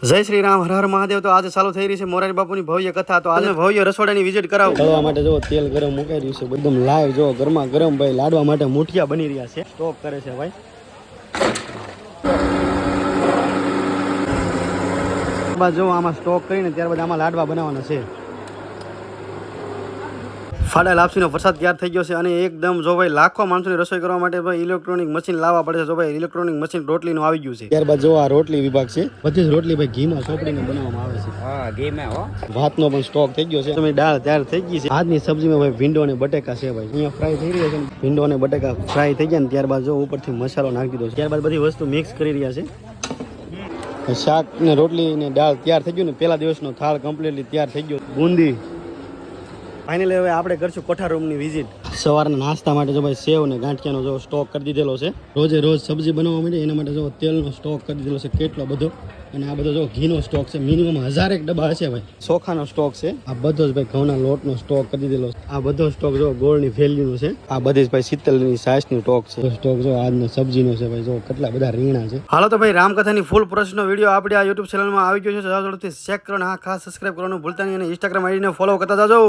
જય શ્રી રામ, હર હર મહાદેવ। તો આજે ચાલુ થઈ રહી છે મોરારી બાપુની ભવ્ય કથા। તો આજે ભવ્ય રસોડાની વિઝિટ કરાવું। તળવા માટે જો તેલ ગરમ મુકાઈ રહ્યું છે, એકદમ લાઈવ જો ગરમા ગરમ ભાઈ લાડવા માટે મુઠિયા બની રહ્યા છે, સ્ટોક કરે છે ભાઈ। ત્યારબાદ જો આમાં સ્ટોક કરીને ત્યારબાદ આમાં લાડવા બનાવવાના છે। ફાડા લાપસીનો પ્રસાદ તૈયાર થઈ ગયો છે અને એકદમ જો ભાઈ લાખો માણસોની રસોઈ કરવા માટે ભાઈ ઇલેક્ટ્રોનિક મશીન લાવવા પડે છે। જો ભાઈ ઇલેક્ટ્રોનિક મશીન રોટલીનું આવી ગયું છે। ત્યારબાદ જો આ રોટલી વિભાગ છે, બધી જ રોટલી ભાઈ ઘીમાં સોપડીને બનાવવામાં આવે છે। હા, ઘીમાં હો। ભાતનો પણ સ્ટોક થઈ ગયો છે। તમે દાળ તૈયાર થઈ ગઈ છે। આજની સબ્જીમાં ભાઈ ભીંડો અને બટેકા છે ભાઈ, અહીંયા ફ્રાય થઈ રહ્યા છે। ભીંડો અને બટેકા ફ્રાય થઈ ગયા ને ત્યારબાદ જો ઉપરથી મસાલો નાખી દીધો છે। ત્યારબાદ બધી વસ્તુ મિક્સ કરી રહ્યા છે। શાક ને રોટલી ને દાળ તૈયાર થઈ ગયું ને પહેલા દિવસનો થાળ કમ્પ્લીટલી તૈયાર થઈ ગયો। બુંદી ફાઇનલી હવે આપણે કરશું કોઠા રૂમની વિઝિટ। સવારના નાસ્તા માટે જો ભાઈ સેવ ને ગાંઠિયાનો જો સ્ટોક કરી દીધેલો છે। રોજે રોજ સબ્જી બનાવવા માટે એના માટે જો તેલનો સ્ટોક કરી દીધેલો છે કેટલો બધો, અને આ બધો જો ઘીનો સ્ટોક છે, મિનિમમ 1000 ડબ્બા હશે ભાઈ। ચોખાનો સ્ટોક છે, આ બધો જ ભાઈ ઘઉંના લોટનો સ્ટોક કરી દીધેલો છે। આ બધો સ્ટોક જો ગોળની ફેલીનો છે। આ બધી જ ભાઈ શીતલની સાસની સ્ટોક છે। સ્ટોક જો આજનો સબ્જીનો છે ભાઈ, જો કેટલા બધા રીંગણા છે। હાલો તો ભાઈ રામકથાની ફૂલ પ્રોસેસનો વિડીયો આપણે આ યુટ્યુબ ચેનલમાં આવી ગયો છે, ઝડપથી ચેક કરો ને હા ખાસ સબસ્ક્રાઇબ કરવાનું ભૂલતા નહીં અને ઇન્સ્ટાગ્રામ આઈડીને ફોલો કરતા જાજો।